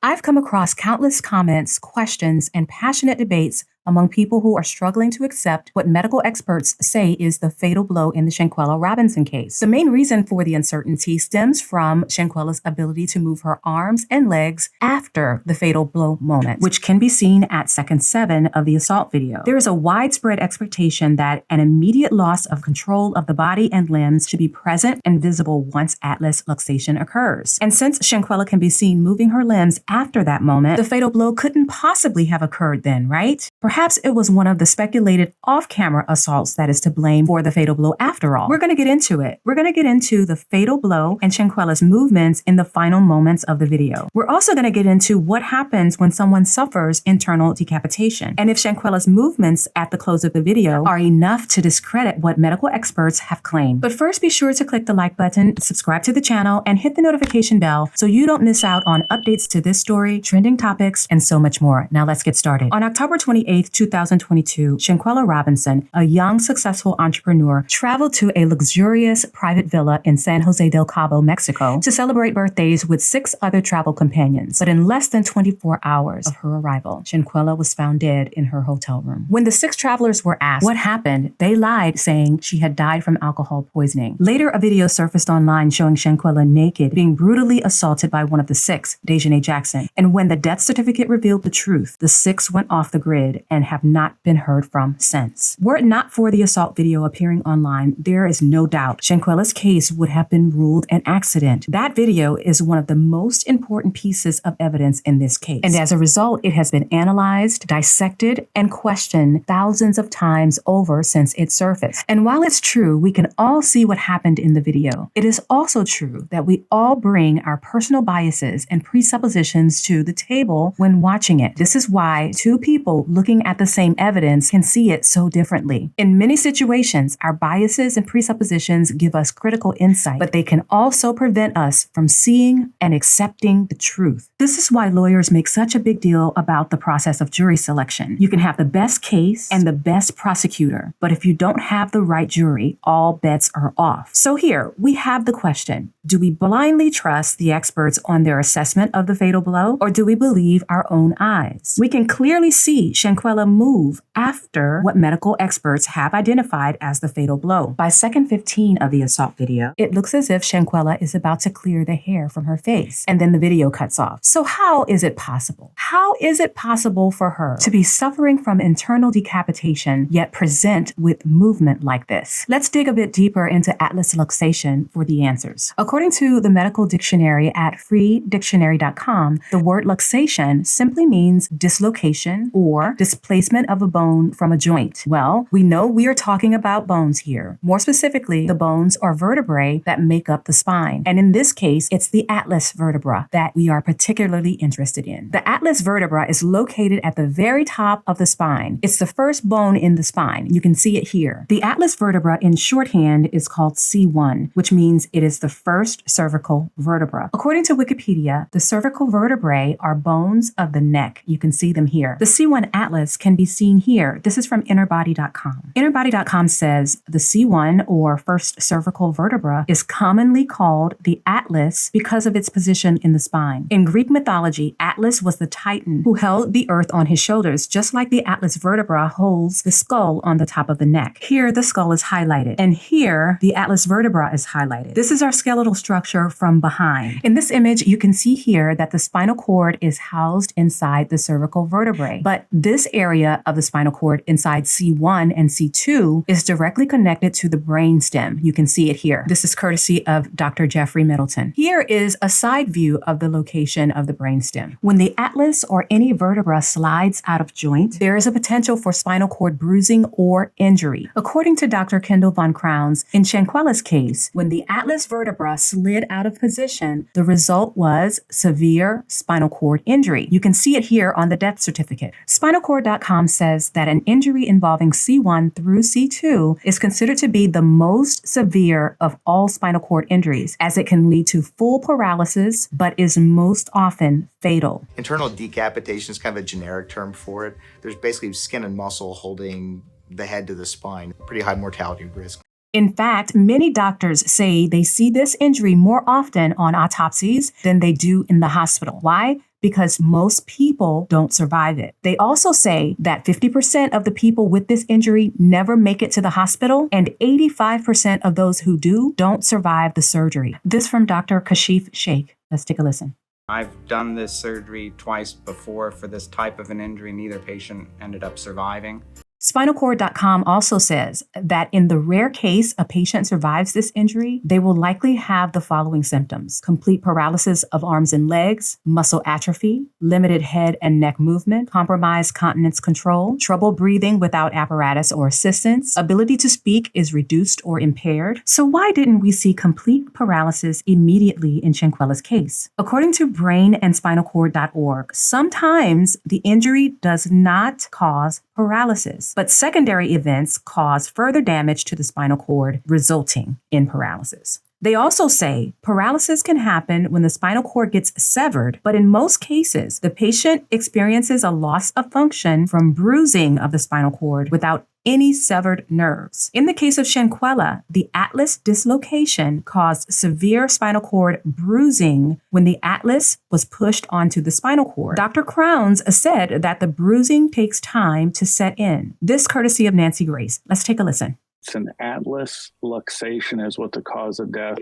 I've come across countless comments, questions, and passionate debates among people who are struggling to accept what medical experts say is the fatal blow in the Shanquella Robinson case. The main reason for the uncertainty stems from Shanquella's ability to move her arms and legs after the fatal blow moment, which can be seen at second 7 of the assault video. There is a widespread expectation that an immediate loss of control of the body and limbs should be present and visible once Atlas luxation occurs. And since Shanquella can be seen moving her limbs after that moment, the fatal blow couldn't possibly have occurred then, right? Perhaps it was one of the speculated off-camera assaults that is to blame for the fatal blow after all. We're going to get into it. We're going to get into the fatal blow and Shanquella's movements in the final moments of the video. We're also going to get into what happens when someone suffers internal decapitation, and if Shanquella's movements at the close of the video are enough to discredit what medical experts have claimed. But first, be sure to click the like button, subscribe to the channel, and hit the notification bell so you don't miss out on updates to this story, trending topics, and so much more. Now let's get started. On October 28th, 2022, Shanquella Robinson, a young, successful entrepreneur, traveled to a luxurious private villa in San Jose del Cabo, Mexico, to celebrate birthdays with 6 other travel companions. But in less than 24 hours of her arrival, Shanquella was found dead in her hotel room. When the 6 travelers were asked what happened, they lied, saying she had died from alcohol poisoning. Later, a video surfaced online showing Shanquella naked, being brutally assaulted by one of the 6, Dejanay Jackson. And when the death certificate revealed the truth, the 6 went off the grid and have not been heard from since. Were it not for the assault video appearing online, there is no doubt Shanquella's case would have been ruled an accident. That video is one of the most important pieces of evidence in this case. And as a result, it has been analyzed, dissected, and questioned thousands of times over since it surfaced. And while it's true, we can all see what happened in the video, it is also true that we all bring our personal biases and presuppositions to the table when watching it. This is why 2 people looking at the same evidence can see it so differently. In many situations, our biases and presuppositions give us critical insight, but they can also prevent us from seeing and accepting the truth. This is why lawyers make such a big deal about the process of jury selection. You can have the best case and the best prosecutor, but if you don't have the right jury, all bets are off. So here, we have the question: do we blindly trust the experts on their assessment of the fatal blow, or do we believe our own eyes? We can clearly see Shanquella move after what medical experts have identified as the fatal blow. By second 15 of the assault video, it looks as if Shanquella is about to clear the hair from her face, and then the video cuts off. So how is it possible? How is it possible for her to be suffering from internal decapitation yet present with movement like this? Let's dig a bit deeper into Atlas luxation for the answers. According to the medical dictionary at freedictionary.com, the word luxation simply means dislocation or displacement of a bone from a joint. Well, we know we are talking about bones here. More specifically, the bones or vertebrae that make up the spine. And in this case, it's the atlas vertebra that we are particularly interested in. The atlas vertebra is located at the very top of the spine. It's the first bone in the spine. You can see it here. The atlas vertebra in shorthand is called C1, which means it is the first cervical vertebra. According to Wikipedia, the cervical vertebrae are bones of the neck. You can see them here. The C1 atlas can be seen here. This is from innerbody.com. Innerbody.com says the C1 or first cervical vertebra is commonly called the atlas because of its position in the spine. In Greek mythology, Atlas was the titan who held the earth on his shoulders, just like the atlas vertebra holds the skull on the top of the neck. Here, the skull is highlighted, and here, the atlas vertebra is highlighted. This is our skeletal structure from behind. In this image, you can see here that the spinal cord is housed inside the cervical vertebrae, but this area of the spinal cord inside C1 and C2 is directly connected to the brainstem. You can see it here. This is courtesy of Dr. Jeffrey Middleton. Here is a side view of the location of the brainstem. When the atlas or any vertebra slides out of joint, there is a potential for spinal cord bruising or injury. According to Dr. Kendall Von Crowns, in Shanquella's case, when the atlas vertebra slid out of position, the result was severe spinal cord injury. You can see it here on the death certificate. Spinalcord.com says that an injury involving C1 through C2 is considered to be the most severe of all spinal cord injuries, as it can lead to full paralysis, but is most often fatal. Internal decapitation is kind of a generic term for it. There's basically skin and muscle holding the head to the spine. Pretty high mortality risk. In fact, many doctors say they see this injury more often on autopsies than they do in the hospital. Why? because most people don't survive it. They also say that 50% of the people with this injury never make it to the hospital, and 85% of those who do don't survive the surgery. This from Dr. Kashif Sheikh. Let's take a listen. I've done this surgery twice before for this type of an injury. Neither patient ended up surviving. SpinalCord.com also says that in the rare case a patient survives this injury, they will likely have the following symptoms: complete paralysis of arms and legs, muscle atrophy, limited head and neck movement, compromised continence control, trouble breathing without apparatus or assistance, ability to speak is reduced or impaired. So why didn't we see complete paralysis immediately in Shanquella's case? According to brainandspinalcord.org, sometimes the injury does not cause paralysis, but secondary events cause further damage to the spinal cord, resulting in paralysis. They also say paralysis can happen when the spinal cord gets severed, but in most cases, the patient experiences a loss of function from bruising of the spinal cord without any severed nerves. In the case of Shanquella, the atlas dislocation caused severe spinal cord bruising when the atlas was pushed onto the spinal cord. Dr. Crowns said that the bruising takes time to set in. This courtesy of Nancy Grace. Let's take a listen. It's an atlas luxation is what the cause of death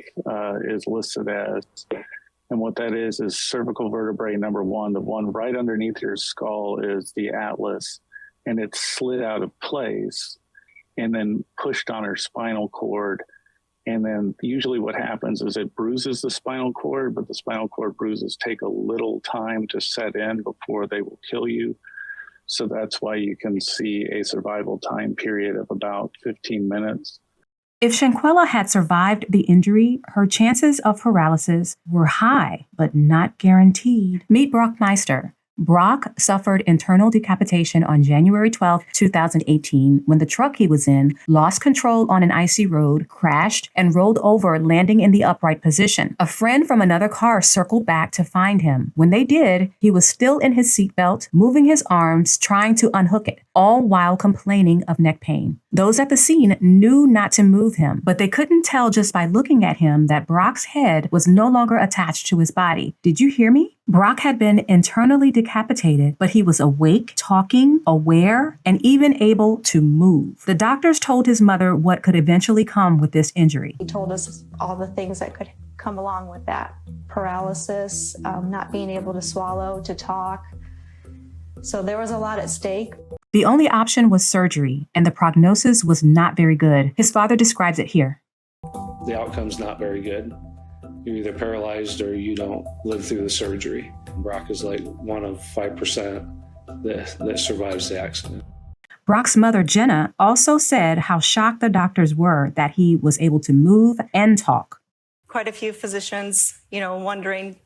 is listed as. And what that is cervical vertebrae number one. The one right underneath your skull is the atlas, and it's slid out of place and then pushed on her spinal cord. And then usually what happens is it bruises the spinal cord, but the spinal cord bruises take a little time to set in before they will kill you. So that's why you can see a survival time period of about 15 minutes. If Shanquella had survived the injury, her chances of paralysis were high, but not guaranteed. Meet Brock Meister. Brock suffered internal decapitation on January 12, 2018, when the truck he was in lost control on an icy road, crashed, and rolled over, landing in the upright position. A friend from another car circled back to find him. When they did, he was still in his seatbelt, moving his arms, trying to unhook it, all while complaining of neck pain. Those at the scene knew not to move him, but they couldn't tell just by looking at him that Brock's head was no longer attached to his body. Did you hear me? Brock had been internally decapitated, but he was awake, talking, aware, and even able to move. The doctors told his mother what could eventually come with this injury. He told us all the things that could come along with that. Paralysis, not being able to swallow, to talk. So there was a lot at stake. The only option was surgery, and the prognosis was not very good. His father describes it here. The outcome's not very good. You're either paralyzed or you don't live through the surgery. Brock is like one of 5% that survives the accident. Brock's mother, Jenna, also said how shocked the doctors were that he was able to move and talk. Quite a few physicians, wondering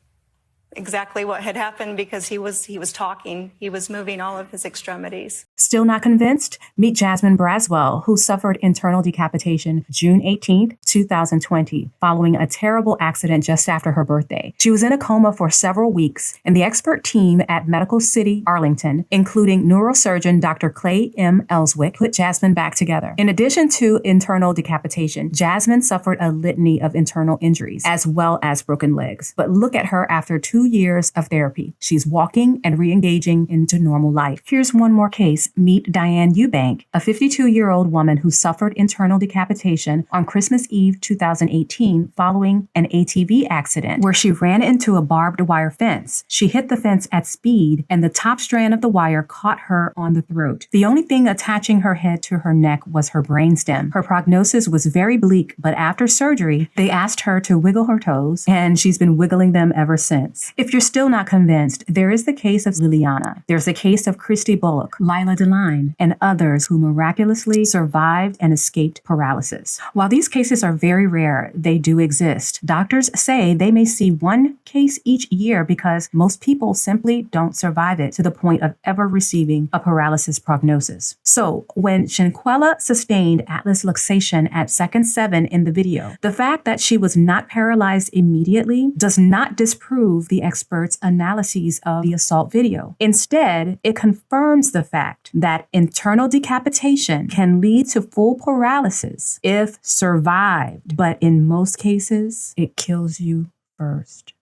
exactly what had happened because he was talking, he was moving all of his extremities. Still not convinced? Meet Jasmine Braswell, who suffered internal decapitation June 18, 2020, following a terrible accident just after her birthday. She was in a coma for several weeks, and the expert team at Medical City, Arlington, including neurosurgeon Dr. Clay M. Ellswick, put Jasmine back together. In addition to internal decapitation, Jasmine suffered a litany of internal injuries, as well as broken legs. But look at her after 2 years of therapy. She's walking and re-engaging into normal life. Here's one more case. Meet Diane Eubank, a 52-year-old woman who suffered internal decapitation on Christmas Eve 2018 following an ATV accident where she ran into a barbed wire fence. She hit the fence at speed, and the top strand of the wire caught her on the throat. The only thing attaching her head to her neck was her brainstem. Her prognosis was very bleak, but after surgery, they asked her to wiggle her toes, and she's been wiggling them ever since. If you're still not convinced, there is the case of Liliana. There's the case of Christy Bullock, Lila DeLine, and others who miraculously survived and escaped paralysis. While these cases are very rare, they do exist. Doctors say they may see one case each year because most people simply don't survive it to the point of ever receiving a paralysis prognosis. So when Shanquella sustained atlas luxation at second 7 in the video, the fact that she was not paralyzed immediately does not disprove the experts' analyses of the assault video. Instead, it confirms the fact that internal decapitation can lead to full paralysis if survived, but in most cases, it kills you first.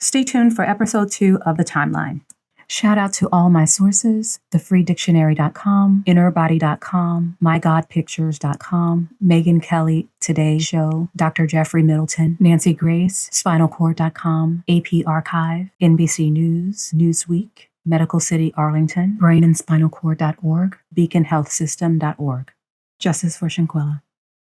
Stay tuned for episode 2 of The Timeline. Shout out to all my sources, thefreedictionary.com, innerbody.com, mygodpictures.com, Megan Kelly, Today Show, Dr. Jeffrey Middleton, Nancy Grace, spinalcord.com, AP Archive, NBC News, Newsweek, Medical City Arlington, brainandspinalcord.org, beaconhealthsystem.org. Justice for Shanquella.